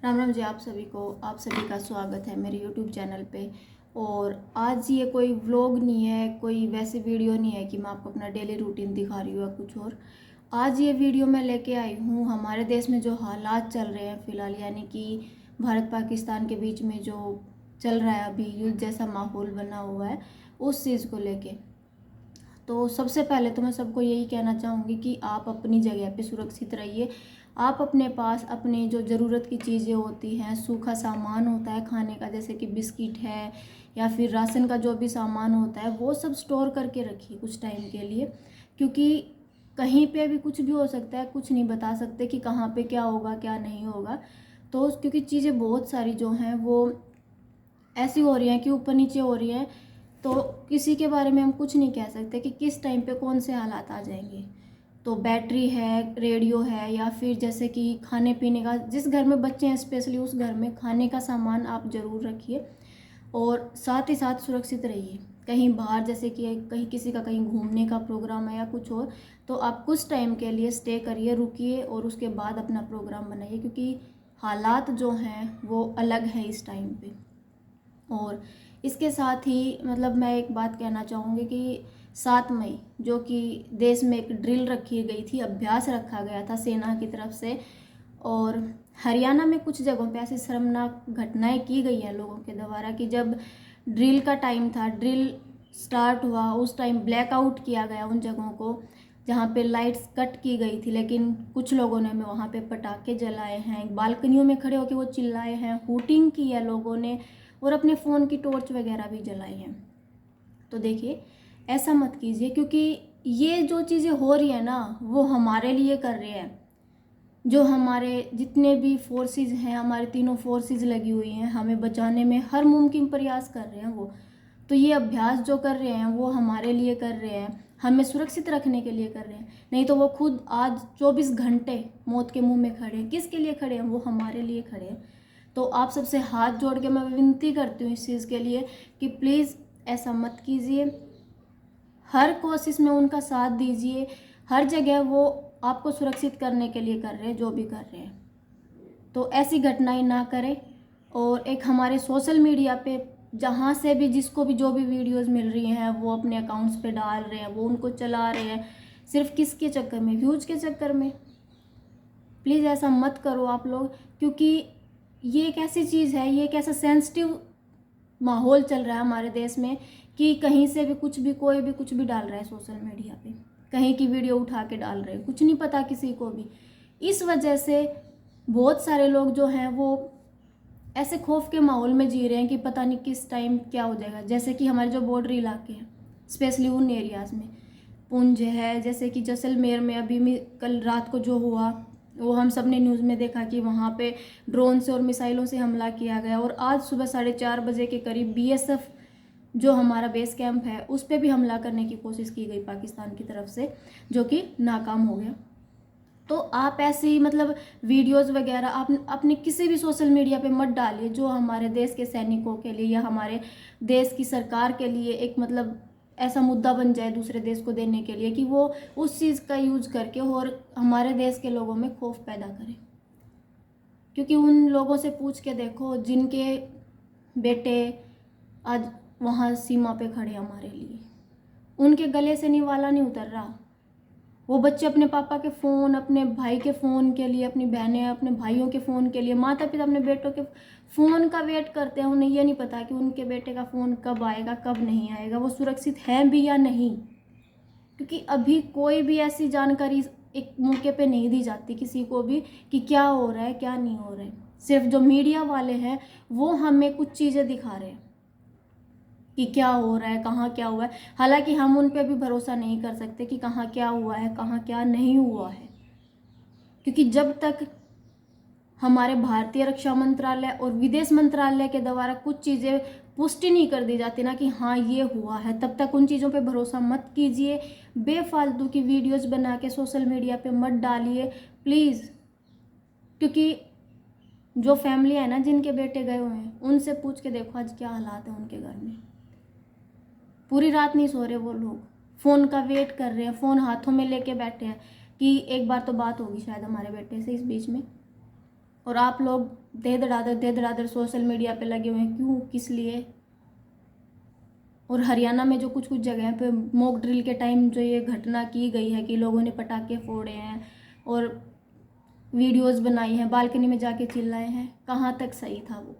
राम राम जी। आप सभी का स्वागत है मेरे YouTube चैनल पे। और आज ये कोई व्लॉग नहीं है, कोई वैसी वीडियो नहीं है कि मैं आपको अपना डेली रूटीन दिखा रही हूँ या कुछ और। आज ये वीडियो मैं लेके आई हूँ हमारे देश में जो हालात चल रहे हैं फ़िलहाल, यानी कि भारत पाकिस्तान के बीच में जो चल रहा है अभी युद्ध जैसा माहौल बना हुआ है, उस चीज़ को लेके। तो सबसे पहले तो मैं सबको यही कहना चाहूँगी कि आप अपनी जगह पे सुरक्षित रहिए। आप अपने पास अपनी जो ज़रूरत की चीज़ें होती हैं, सूखा सामान होता है खाने का, जैसे कि बिस्किट है या फिर राशन का जो भी सामान होता है, वो सब स्टोर करके रखिए कुछ टाइम के लिए। क्योंकि कहीं पे भी कुछ भी हो सकता है, कुछ नहीं बता सकते कि कहाँ पे क्या होगा क्या नहीं होगा। तो क्योंकि चीज़ें बहुत सारी जो हैं वो ऐसी हो रही हैं कि ऊपर नीचे हो रही हैं, तो किसी के बारे में हम कुछ नहीं कह सकते कि किस टाइम पे कौन से हालात आ जाएंगे। तो बैटरी है, रेडियो है, या फिर जैसे कि खाने पीने का, जिस घर में बच्चे हैं स्पेशली उस घर में खाने का सामान आप ज़रूर रखिए। और साथ ही साथ सुरक्षित रहिए। कहीं बाहर जैसे कि कहीं किसी का कहीं घूमने का प्रोग्राम है या कुछ और, तो आप कुछ टाइम के लिए स्टे करिए, रुकिए और उसके बाद अपना प्रोग्राम बनाइए, क्योंकि हालात जो हैं वो अलग हैं इस टाइम पे। और इसके साथ ही मैं एक बात कहना चाहूँगी कि 7 मई जो कि देश में एक ड्रिल रखी गई थी, अभ्यास रखा गया था सेना की तरफ से, और हरियाणा में कुछ जगहों पे ऐसी शर्मनाक घटनाएं की गई हैं लोगों के द्वारा कि जब ड्रिल का टाइम था, ड्रिल स्टार्ट हुआ, उस टाइम ब्लैकआउट किया गया उन जगहों को जहाँ पे लाइट्स कट की गई थी। लेकिन कुछ लोगों ने वहाँ पे पटाखे जलाए हैं, बालकनियों में खड़े होकर वो चिल्लाए हैं, हूटिंग की है लोगों ने, और अपने फ़ोन की टॉर्च वगैरह भी जलाई हैं। तो देखिए, ऐसा मत कीजिए, क्योंकि ये जो चीज़ें हो रही है ना वो हमारे लिए कर रहे हैं। जो हमारे जितने भी फोर्सेस हैं, हमारे तीनों फोर्सेस लगी हुई हैं, हमें बचाने में हर मुमकिन प्रयास कर रहे हैं वो। तो ये अभ्यास जो कर रहे हैं वो हमारे लिए कर रहे हैं, हमें सुरक्षित रखने के लिए कर रहे हैं। नहीं तो वो खुद आज 24 घंटे मौत के मुंह में खड़े हैं। किसके लिए खड़े हैं? वो हमारे लिए खड़े हैं। तो आप सबसे हाथ जोड़ के मैं विनती करती हूँ इस चीज़ के लिए कि प्लीज़ ऐसा मत कीजिए। हर कोशिश में उनका साथ दीजिए। हर जगह वो आपको सुरक्षित करने के लिए कर रहे हैं जो भी कर रहे हैं। तो ऐसी घटनाएं ना करें। और एक हमारे सोशल मीडिया पे जहाँ से भी जिसको भी जो भी वीडियोस मिल रही हैं वो अपने अकाउंट्स पे डाल रहे हैं, वो उनको चला रहे हैं, सिर्फ किसके चक्कर में? व्यूज के चक्कर में। प्लीज़ ऐसा मत करो आप लोग, क्योंकि ये एक ऐसी चीज़ है, ये एक ऐसा सेंसिटिव माहौल चल रहा है हमारे देश में कि कहीं से भी कुछ भी कोई भी कुछ भी डाल रहा है सोशल मीडिया पे, कहीं की वीडियो उठा के डाल रहे हैं, कुछ नहीं पता किसी को भी। इस वजह से बहुत सारे लोग जो हैं वो ऐसे खौफ के माहौल में जी रहे हैं कि पता नहीं किस टाइम क्या हो जाएगा। जैसे कि हमारे जो बॉर्डर इलाके हैं, स्पेशली उन एरियाज़ में, पुंछ है, जैसे कि जैसलमेर में अभी कल रात को जो हुआ वो हम सब ने न्यूज़ में देखा कि वहाँ पे ड्रोन से और मिसाइलों से हमला किया गया। और आज सुबह 4:30 बजे के करीब बीएसएफ जो हमारा बेस कैंप है उस पर भी हमला करने की कोशिश की गई पाकिस्तान की तरफ से, जो कि नाकाम हो गया। तो आप ऐसी वीडियोस वगैरह आप अपने किसी भी सोशल मीडिया पे मत डालिए जो हमारे देश के सैनिकों के लिए या हमारे देश की सरकार के लिए एक ऐसा मुद्दा बन जाए दूसरे देश को देने के लिए कि वो उस चीज़ का यूज करके और हमारे देश के लोगों में खौफ पैदा करें। क्योंकि उन लोगों से पूछ के देखो जिनके बेटे आज वहाँ सीमा पे खड़े हमारे लिए, उनके गले से निवाला नहीं उतर रहा। वो बच्चे अपने पापा के फ़ोन, अपने भाई के फ़ोन के लिए, अपनी बहनें अपने भाइयों के फ़ोन के लिए, माता पिता अपने बेटों के फ़ोन का वेट करते हैं। उन्हें ये नहीं पता कि उनके बेटे का फ़ोन कब आएगा कब नहीं आएगा, वो सुरक्षित है भी या नहीं। क्योंकि अभी कोई भी ऐसी जानकारी एक मौके पे नहीं दी जाती किसी को भी कि क्या हो रहा है क्या नहीं हो रहा है। सिर्फ जो मीडिया वाले हैं वो हमें कुछ चीज़ें दिखा रहे हैं कि क्या हो रहा है, कहाँ क्या हुआ है। हालांकि हम उन पे भी भरोसा नहीं कर सकते कि कहाँ क्या हुआ है कहाँ क्या नहीं हुआ है, क्योंकि जब तक हमारे भारतीय रक्षा मंत्रालय और विदेश मंत्रालय के द्वारा कुछ चीज़ें पुष्टि नहीं कर दी जाती ना कि हाँ ये हुआ है, तब तक उन चीज़ों पे भरोसा मत कीजिए। बेफालतू की वीडियोस बना के सोशल मीडिया पे मत डालिए प्लीज़। क्योंकि जो फैमिली है ना जिनके बेटे गए हुए हैं, उनसे पूछ के देखो आज क्या हालात है उनके घर में। पूरी रात नहीं सो रहे वो लोग, फ़ोन का वेट कर रहे हैं, फ़ोन हाथों में लेके बैठे हैं कि एक बार तो बात होगी शायद हमारे बेटे से इस बीच में। और आप लोग दे धड़ाधड़ सोशल मीडिया पे लगे हुए हैं। क्यों, किस लिए? और हरियाणा में जो कुछ कुछ जगह पे मॉक ड्रिल के टाइम जो ये घटना की गई है कि लोगों ने पटाखे फोड़े हैं और वीडियोस बनाई हैं, बालकनी में जाके चिल्लाए हैं, कहाँ तक सही था वो?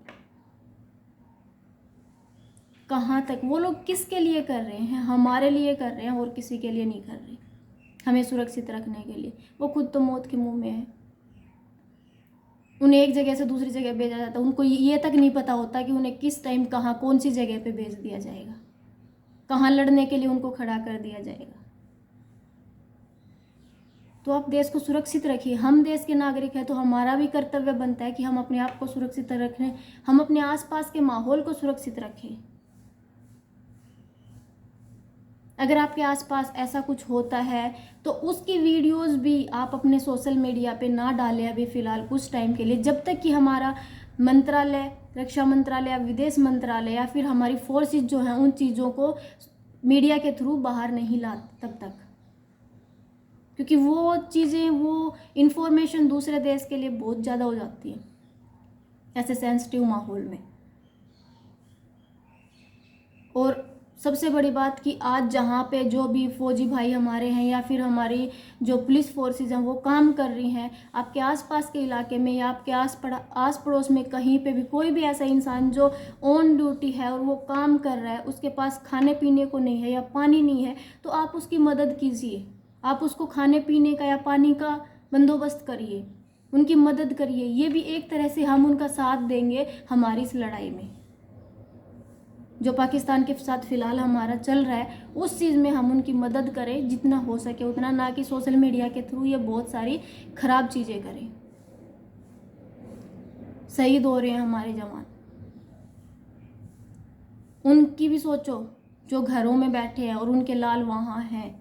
कहाँ तक? वो लोग किसके लिए कर रहे हैं? हमारे लिए कर रहे हैं और किसी के लिए नहीं कर रहे, हमें सुरक्षित रखने के लिए। वो खुद तो मौत के मुंह में है। उन्हें एक जगह से दूसरी जगह भेजा जाता है, उनको ये तक नहीं पता होता कि उन्हें किस टाइम कहाँ कौन सी जगह पे भेज दिया जाएगा, कहाँ लड़ने के लिए उनको खड़ा कर दिया जाएगा। तो आप देश को सुरक्षित रखिए। हम देश के नागरिक हैं तो हमारा भी कर्तव्य बनता है कि हम अपने आप को सुरक्षित रखें, हम अपने आसपास के माहौल को सुरक्षित रखें। अगर आपके आसपास ऐसा कुछ होता है तो उसकी वीडियोस भी आप अपने सोशल मीडिया पे ना डालें अभी फ़िलहाल कुछ टाइम के लिए, जब तक कि हमारा मंत्रालय, रक्षा मंत्रालय या विदेश मंत्रालय या फिर हमारी फोर्सेस जो हैं उन चीज़ों को मीडिया के थ्रू बाहर नहीं ला तब तक, क्योंकि वो चीज़ें, वो इन्फॉर्मेशन दूसरे देश के लिए बहुत ज़्यादा हो जाती है ऐसे सेंसिटिव माहौल में। और सबसे बड़ी बात कि आज जहाँ पे जो भी फौजी भाई हमारे हैं या फिर हमारी जो पुलिस फोर्सेस हैं वो काम कर रही हैं, आपके आसपास के इलाके में या आपके आस पड़ोस में कहीं पे भी कोई भी ऐसा इंसान जो ऑन ड्यूटी है और वो काम कर रहा है, उसके पास खाने पीने को नहीं है या पानी नहीं है, तो आप उसकी मदद कीजिए। आप उसको खाने पीने का या पानी का बंदोबस्त करिए, उनकी मदद करिए। ये भी एक तरह से हम उनका साथ देंगे हमारी इस लड़ाई में। जो पाकिस्तान के साथ फिलहाल हमारा चल रहा है उस चीज़ में हम उनकी मदद करें जितना हो सके उतना, ना कि सोशल मीडिया के थ्रू ये बहुत सारी खराब चीज़ें करें। शहीद हो रहे हैं हमारे जवान, उनकी भी सोचो, जो घरों में बैठे हैं और उनके लाल वहाँ हैं,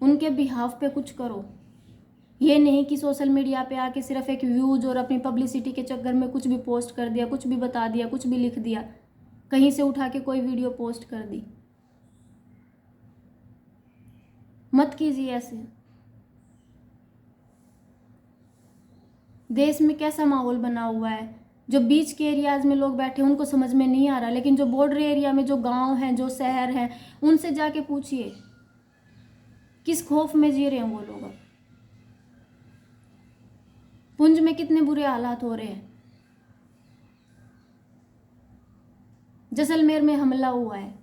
उनके बिहाफ पे कुछ करो। ये नहीं कि सोशल मीडिया पे आके सिर्फ एक व्यूज और अपनी पब्लिसिटी के चक्कर में कुछ भी पोस्ट कर दिया, कुछ भी बता दिया, कुछ भी लिख दिया, कहीं से उठा के कोई वीडियो पोस्ट कर दी। मत कीजिए ऐसे। देश में कैसा माहौल बना हुआ है, जो बीच के एरियाज में लोग बैठे उनको समझ में नहीं आ रहा, लेकिन जो बॉर्डर एरिया में जो गांव हैं, जो शहर हैं, उनसे जाके पूछिए किस खौफ में जी रहे हैं वो लोग। पुंछ में कितने बुरे हालात हो रहे हैं, जैसलमेर में हमला हुआ है।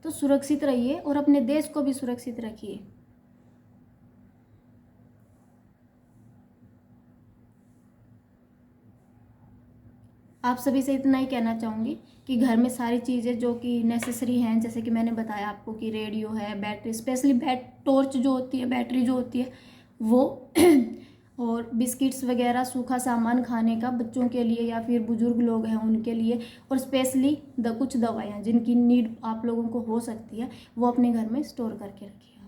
तो सुरक्षित रहिए और अपने देश को भी सुरक्षित रखिए। आप सभी से इतना ही कहना चाहूँगी कि घर में सारी चीज़ें जो कि नेसेसरी हैं, जैसे कि मैंने बताया आपको कि रेडियो है, बैटरी, स्पेशली टॉर्च जो होती है, बैटरी जो होती है वो और बिस्किट्स वगैरह, सूखा सामान खाने का बच्चों के लिए या फिर बुजुर्ग लोग हैं उनके लिए, और स्पेशली कुछ दवाइयाँ जिनकी नीड आप लोगों को हो सकती है वो अपने घर में स्टोर करके रखिए।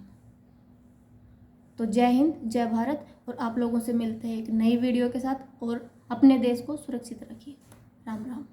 तो जय हिंद, जय भारत, और आप लोगों से मिलते हैं एक नई वीडियो के साथ, और अपने देश को सुरक्षित रखिए। राम राम।